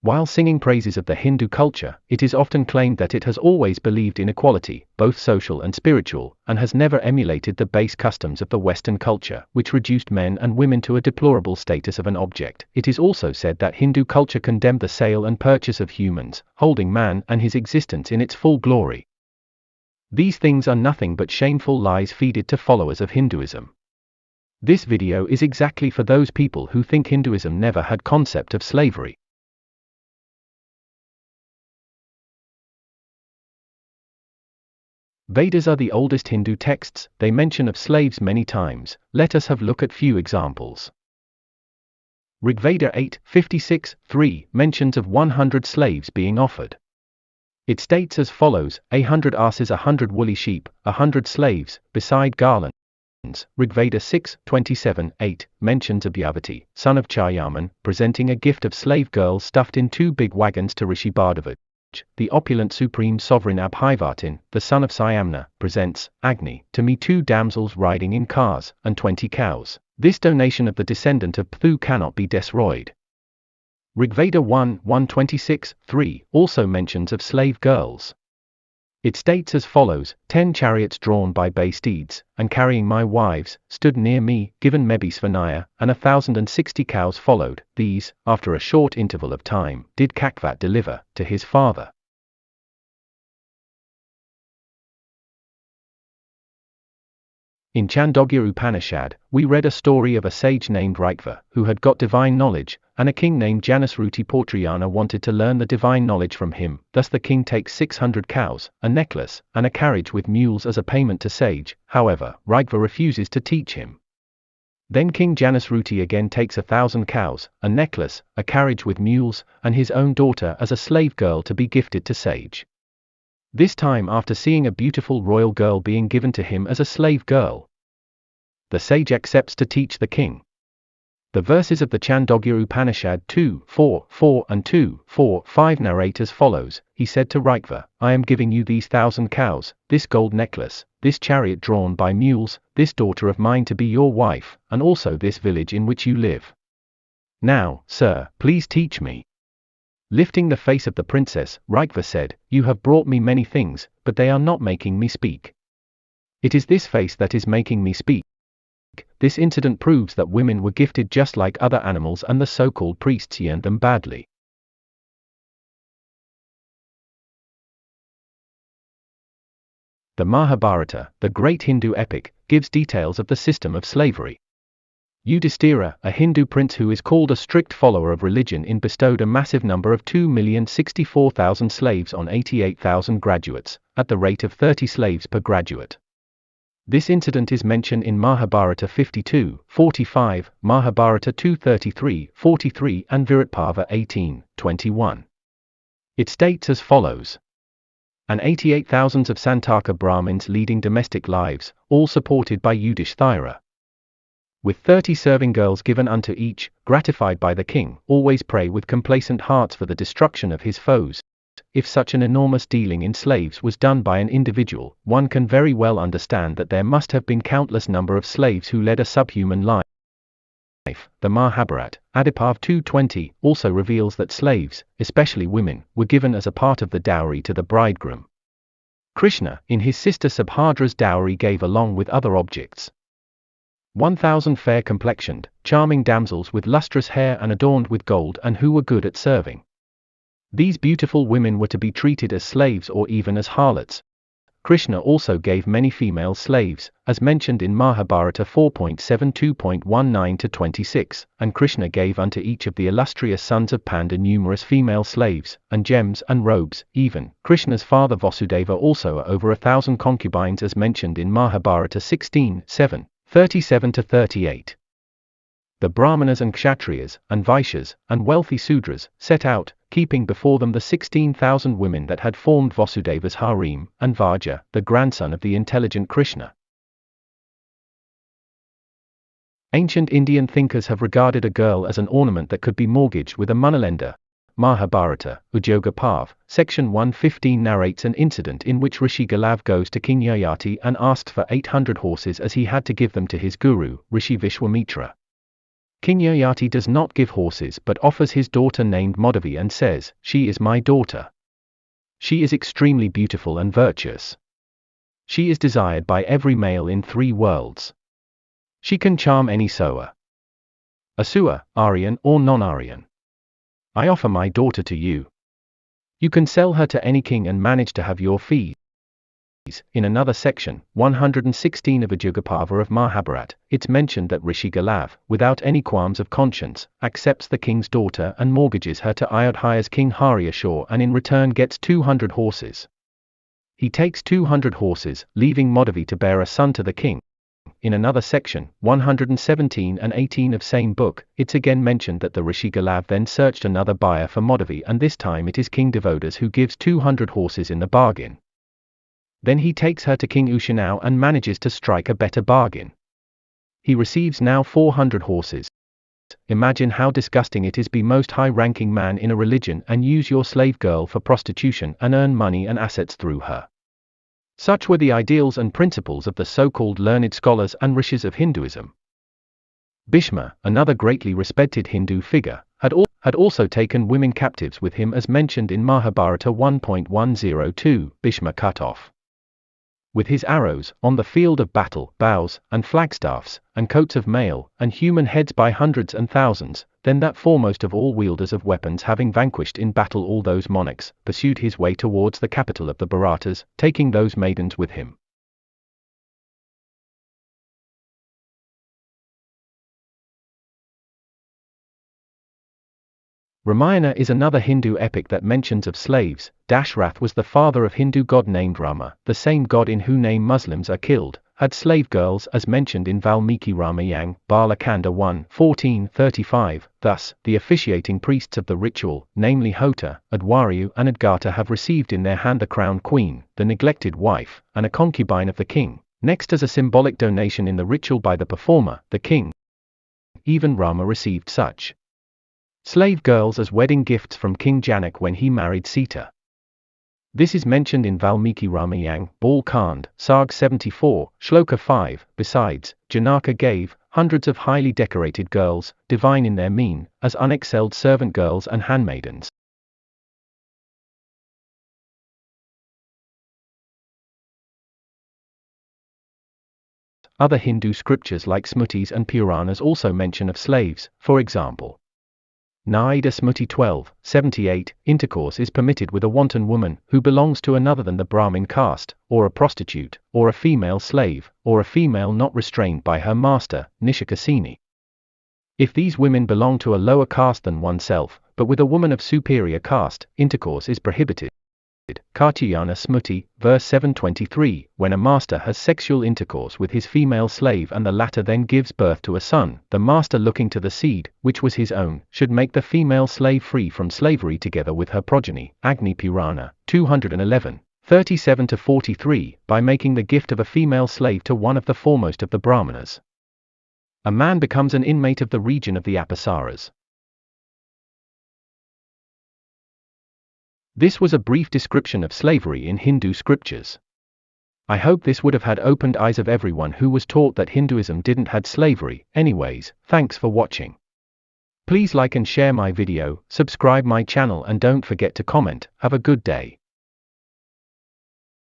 While singing praises of the Hindu culture, it is often claimed that it has always believed in equality, both social and spiritual, and has never emulated the base customs of the Western culture, which reduced men and women to a deplorable status of an object. It is also said that Hindu culture condemned the sale and purchase of humans, holding man and his existence in its full glory. These things are nothing but shameful lies fed to followers of Hinduism. This video is exactly for those people who think Hinduism never had concept of slavery. Vedas are the oldest Hindu texts. They mention of slaves many times. Let us have a look at few examples. Rigveda 8:56-3 mentions of 100 slaves being offered. It states as follows: 100 asses, 100 woolly sheep, 100 slaves, beside garlands. Rigveda 6:27-8 mentions of Yavati, son of Chayaman, presenting a gift of slave girls stuffed in 2 big wagons to Rishi Bhardava. The opulent supreme sovereign Abhivartin, the son of Syamna, presents Agni to me 2 damsels riding in cars, and 20 cows. This donation of the descendant of Pthu cannot be destroyed. Rigveda 1:126-3 also mentions of slave girls. It states as follows: 10 chariots drawn by bay steeds, and carrying my wives, stood near me, given Mebisvanaya, and 1,060 cows followed. These, after a short interval of time, did Kakvat deliver to his father. In Chandogya Upanishad, we read a story of a sage named Raikva, who had got divine knowledge, and a king named Janasruti Pautriyana wanted to learn the divine knowledge from him. Thus the king takes 600 cows, a necklace, and a carriage with mules as a payment to sage. However, Raikva refuses to teach him. Then King Janasruti again takes 1,000 cows, a necklace, a carriage with mules, and his own daughter as a slave girl to be gifted to sage. This time after seeing a beautiful royal girl being given to him as a slave girl. The sage accepts to teach the king. The verses of the Chandogya Upanishad 2:4 and 2:4-5 narrate as follows: He said to Raikva, I am giving you these 1,000 cows, this gold necklace, this chariot drawn by mules, this daughter of mine to be your wife, and also this village in which you live. Now, sir, please teach me. Lifting the face of the princess, Raikva said, You have brought me many things, but they are not making me speak. It is this face that is making me speak. This incident proves that women were gifted just like other animals and the so-called priests yearned them badly. The Mahabharata, the great Hindu epic, gives details of the system of slavery. Yudhishthira, a Hindu prince who is called a strict follower of religion, bestowed a massive number of 2,064,000 slaves on 88,000 graduates, at the rate of 30 slaves per graduate. This incident is mentioned in Mahabharata 52:45, Mahabharata 2:33-43 and Viratparva 18:21. It states as follows: And 88,000 of Santaka Brahmins leading domestic lives, all supported by Yudhishthira. With 30 serving girls given unto each, gratified by the king, always pray with complacent hearts for the destruction of his foes. If such an enormous dealing in slaves was done by an individual, one can very well understand that there must have been countless number of slaves who led a subhuman life. The Mahabharata, Adiparv 2:20, also reveals that slaves, especially women, were given as a part of the dowry to the bridegroom. Krishna, in his sister Subhadra's dowry, gave along with other objects 1,000 fair-complexioned, charming damsels with lustrous hair and adorned with gold, and who were good at serving. These beautiful women were to be treated as slaves or even as harlots. Krishna also gave many female slaves, as mentioned in Mahabharata 4.72.19-26, and Krishna gave unto each of the illustrious sons of Panda numerous female slaves, and gems and robes. Even Krishna's father Vasudeva also over 1,000 concubines, as mentioned in Mahabharata 16:7-37-38. The Brahmanas and Kshatriyas, and Vaishyas, and wealthy Sudras, set out, keeping before them the 16,000 women that had formed Vasudeva's harem, and Vaja, the grandson of the intelligent Krishna. Ancient Indian thinkers have regarded a girl as an ornament that could be mortgaged with a moneylender. Mahabharata, Udyoga Parv, section 115 narrates an incident in which Rishi Galav goes to King Yayati and asks for 800 horses as he had to give them to his guru, Rishi Vishwamitra. King Yayati does not give horses but offers his daughter named Madhavi and says, "She is my daughter. She is extremely beautiful and virtuous. She is desired by every male in 3 worlds. She can charm any Soa, Asura, Aryan or non-Aryan. I offer my daughter to you. You can sell her to any king and manage to have your fees." In another section, 116 of Ajugapava of Mahabharat, it's mentioned that Rishi Galav, without any qualms of conscience, accepts the king's daughter and mortgages her to Ayodhya's king Haryashur and in return gets 200 horses. He takes 200 horses, leaving Madhavi to bear a son to the king. In another section, 117 and 18 of same book, it's again mentioned that the Rishi Galav then searched another buyer for Madhavi and this time it is King Devodas who gives 200 horses in the bargain. Then he takes her to King Ushanau and manages to strike a better bargain. He receives now 400 horses. Imagine how disgusting it is be most high-ranking man in a religion and use your slave girl for prostitution and earn money and assets through her. Such were the ideals and principles of the so-called learned scholars and rishis of Hinduism. Bhishma, another greatly respected Hindu figure, had also taken women captives with him as mentioned in Mahabharata 1.102, Bhishma cut off with his arrows, on the field of battle, bows, and flagstaffs, and coats of mail, and human heads by hundreds and thousands, then that foremost of all wielders of weapons having vanquished in battle all those monarchs, pursued his way towards the capital of the Bharatas, taking those maidens with him. Ramayana is another Hindu epic that mentions of slaves. Dashrath was the father of Hindu god named Rama, the same god in whose name Muslims are killed, had slave girls as mentioned in Valmiki Ramayana, Balakanda 1:14-35. Thus, the officiating priests of the ritual, namely Hota, Adwaryu and Adgata have received in their hand the crowned queen, the neglected wife, and a concubine of the king. Next as a symbolic donation in the ritual by the performer, the king. Even Rama received such slave girls as wedding gifts from King Janak when he married Sita. This is mentioned in Valmiki Ramayana, Bal Kand, Sarg 74, Shloka 5. Besides, Janaka gave hundreds of highly decorated girls, divine in their mien, as unexcelled servant girls and handmaidens. Other Hindu scriptures like Smritis and Puranas also mention of slaves, for example. Naida Smriti 12:78, intercourse is permitted with a wanton woman who belongs to another than the Brahmin caste, or a prostitute, or a female slave, or a female not restrained by her master, Nishakasini. If these women belong to a lower caste than oneself, but with a woman of superior caste, intercourse is prohibited. Katyayana Smriti, verse 723, when a master has sexual intercourse with his female slave and the latter then gives birth to a son, the master looking to the seed, which was his own, should make the female slave free from slavery together with her progeny, Agni Purana, 211, 37-43, by making the gift of a female slave to one of the foremost of the Brahmanas. A man becomes an inmate of the region of the Apasaras. This was a brief description of slavery in Hindu scriptures. I hope this would have had opened eyes of everyone who was taught that Hinduism didn't had slavery. Anyways, thanks for watching. Please like and share my video, subscribe my channel and don't forget to comment. Have a good day.